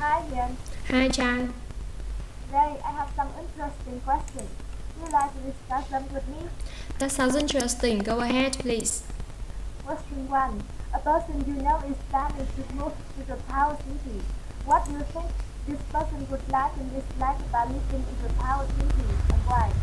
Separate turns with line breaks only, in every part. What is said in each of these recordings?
Hi Ian.
Hi, Chan.
Today I have some interesting questions. Would you like to discuss them with me?
That sounds interesting. Go ahead, please.
Question 1. A person you know is planning to move to the Tower City. What do you think this person would like and dislike about living in the Tower City and why?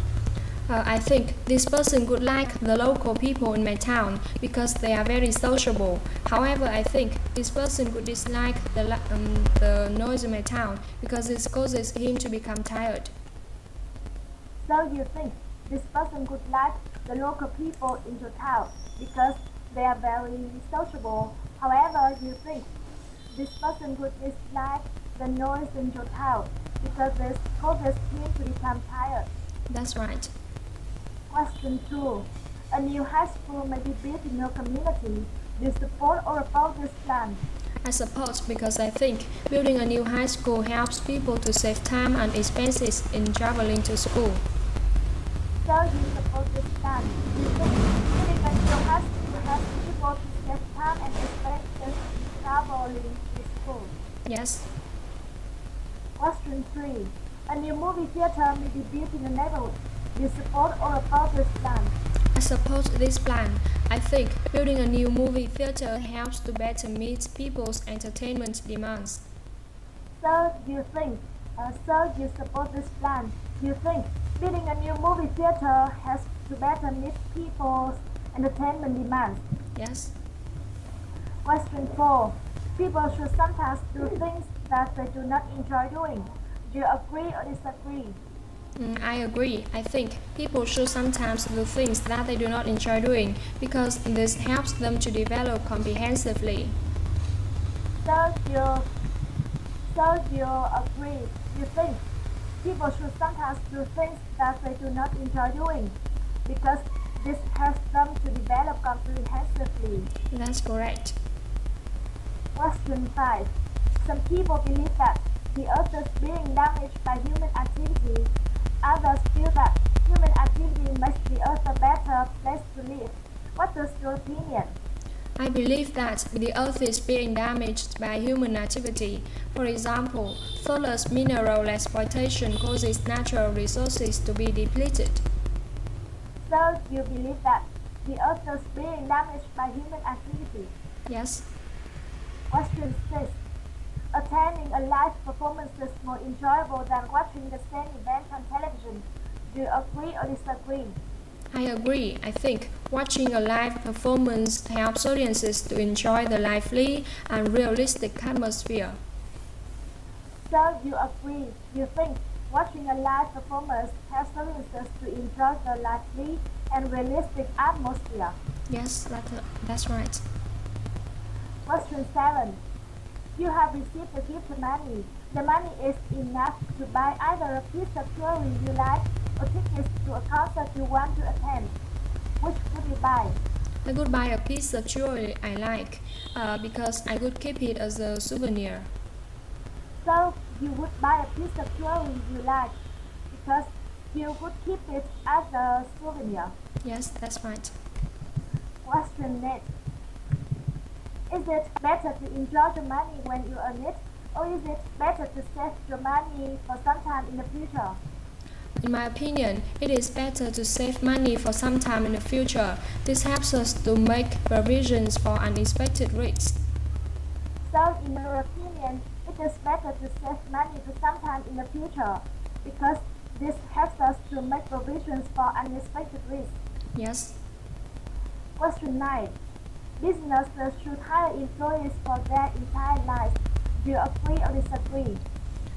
I think this person would like the local people in my town because they are very sociable. However, I think this person would dislike the noise in my town because it causes him to become tired.
So you think this person would like the local people in the town because they are very sociable. However, you think this person would dislike the noise in your town because this causes him to become tired.
That's right.
Question 2. A new high school may be built in your community. Do you support or oppose this plan?
I support because I think building a new high school helps people to save time and expenses in traveling to school.
So you support this plan. Do you think building a new high school helps people to save time and expenses in traveling to school?
Yes.
Question 3. A new movie theater may be built in the neighborhood. Do you support or oppose this plan?
I support this plan. I think building a new movie theater helps to better meet people's entertainment demands.
So you support this plan. Do you think building a new movie theater has to better meet people's entertainment demands?
Yes.
Question 4. People should sometimes do things that they do not enjoy doing. Do you agree or disagree?
I agree. I think people should sometimes do things that they do not enjoy doing because this helps them to develop comprehensively.
So you, so you agree. You think people should sometimes do things that they do not enjoy doing because this helps them to develop comprehensively.
That's correct.
Question 5. Some people believe that the earth is being damaged by human activity. Others feel that human activity makes the earth a better place to live. What is your opinion?
I believe that the earth is being damaged by human activity. For example, thoughtless mineral exploitation causes natural resources to be depleted.
So you believe that the earth is being damaged by human activity.
Yes.
Question 6. Attending a live performance is more enjoyable than watching the same event on television. Do you agree or disagree?
I agree. I think watching a live performance helps audiences to enjoy the lively and realistic atmosphere.
So you agree. You think watching a live performance helps audiences to enjoy the lively and realistic atmosphere.
Yes, that's right.
Question 7. You have received a gift money. The money is enough to buy either a piece of jewelry you like or tickets to a concert you want to attend. Which would you buy?
I could buy a piece of jewelry I like because I could keep it as a souvenir.
So you would buy a piece of jewelry you like because you would keep it as a souvenir.
Yes, that's right.
Question 8. Is it better to enjoy the money when you earn it, or is it better to save your money for some time in the future?
In my opinion, it is better to save money for some time in the future. This helps us to make provisions for unexpected risks.
So, in your opinion, it is better to save money for some time in the future because this helps us to make provisions for unexpected risks.
Yes.
Question 9. Businesses should hire employees for their entire lives. Do you agree or disagree?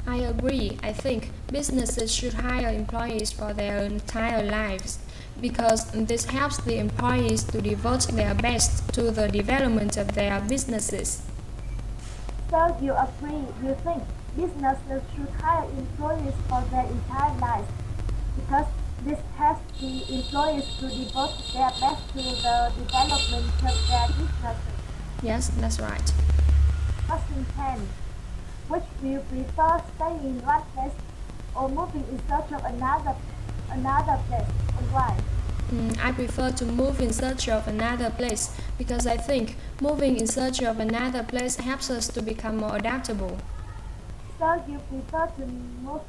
I agree. I think businesses should hire employees for their entire lives because this helps the employees to devote their best to the development of their businesses.
So you agree, you think businesses should hire employees for their entire lives because this helps the employees to devote their best to the development of their businesses.
Yes, that's right.
Question 10. Which do you prefer, staying in one place or moving in search of another place, and why?
I prefer to move in search of another place because I think moving in search of another place helps us to become more adaptable.
So you prefer to move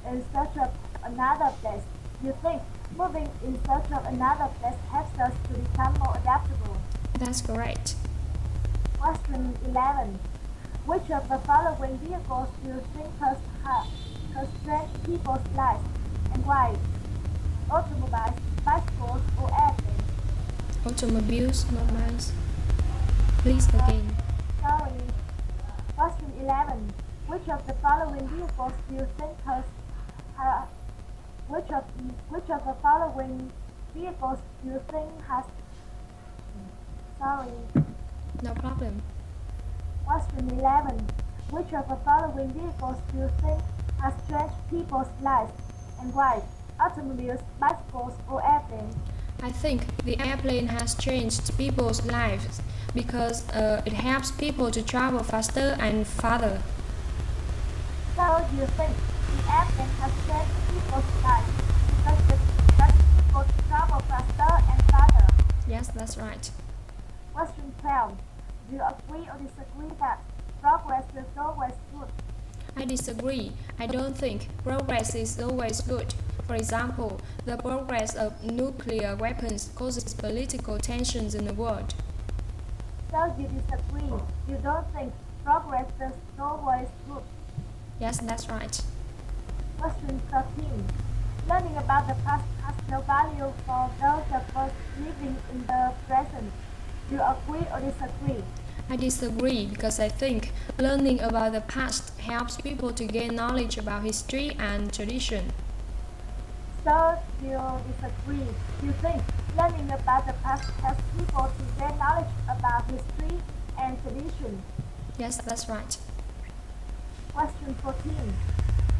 in search of another place. You think moving in search of another place helps us to become more adaptable.
That's correct.
Question 11. Which of the following vehicles do you think has changed people's lives and why? Automobiles, bicycles, or airplanes?
Automobiles, mobiles. Please again.
Sorry. Question 11. Which of the following vehicles do you think ha- which of the following vehicles do you think has sorry.
No problem.
Question 11. Which of the following vehicles do you think has changed people's lives and why? Automobiles, bicycles, or airplanes?
I think the airplane has changed people's lives because it helps people to travel faster and farther.
So you think the airplane has changed people's lives because it lets people to travel faster and farther?
Yes, that's right.
Question 12. Do you agree or disagree that progress is always good?
I disagree. I don't think progress is always good. For example, the progress of nuclear weapons causes political tensions in the world.
So you disagree. You don't think progress is always good.
Yes, that's right.
Question 13. Learning about the past has no value for those of us living in the present. Do you agree or disagree?
I disagree because I think learning about the past helps people to gain knowledge about history and tradition.
So you disagree. You think learning about the past helps people to gain knowledge about history and tradition.
Yes, that's right.
Question 14.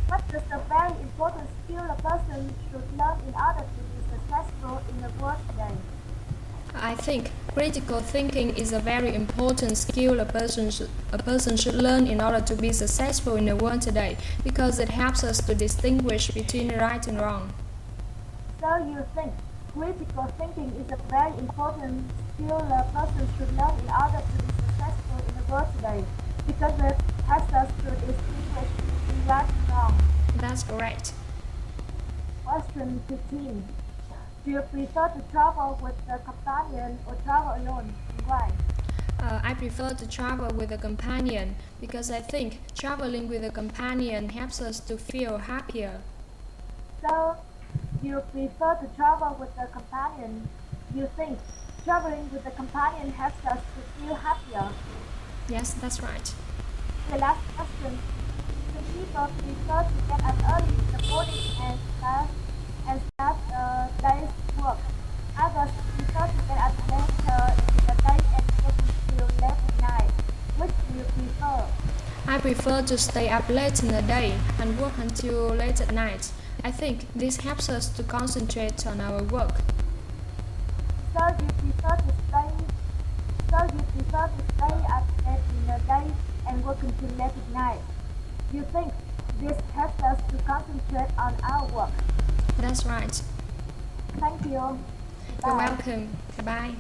What is a very important skill a person should learn in order to be successful in the world today?
I think critical thinking is a very important skill a person should learn in order to be successful in the world today because it helps us to distinguish between right and wrong.
So you think critical thinking is a very important skill a person should learn in order to be successful in the world today because it helps us to distinguish between right and wrong.
That's correct.
Question 15. Do you prefer to travel with a companion or travel alone and why?
I prefer to travel with a companion because I think traveling with a companion helps us to feel happier.
So you prefer to travel with a companion. You think traveling with a companion helps us to feel happier.
Yes, that's right.
The last question. Some people prefer to get up early in the morning and start a day's work. Others prefer to get up later in the day and work until late at night. Which do you prefer?
I prefer to stay up late in the day and work until late at night. I think this helps us to concentrate on our work.
So you prefer to stay up late in the day and work until late at night. You think this helps us to concentrate on our work.
That's right.
Thank you.
You're
Bye.
welcome. Bye.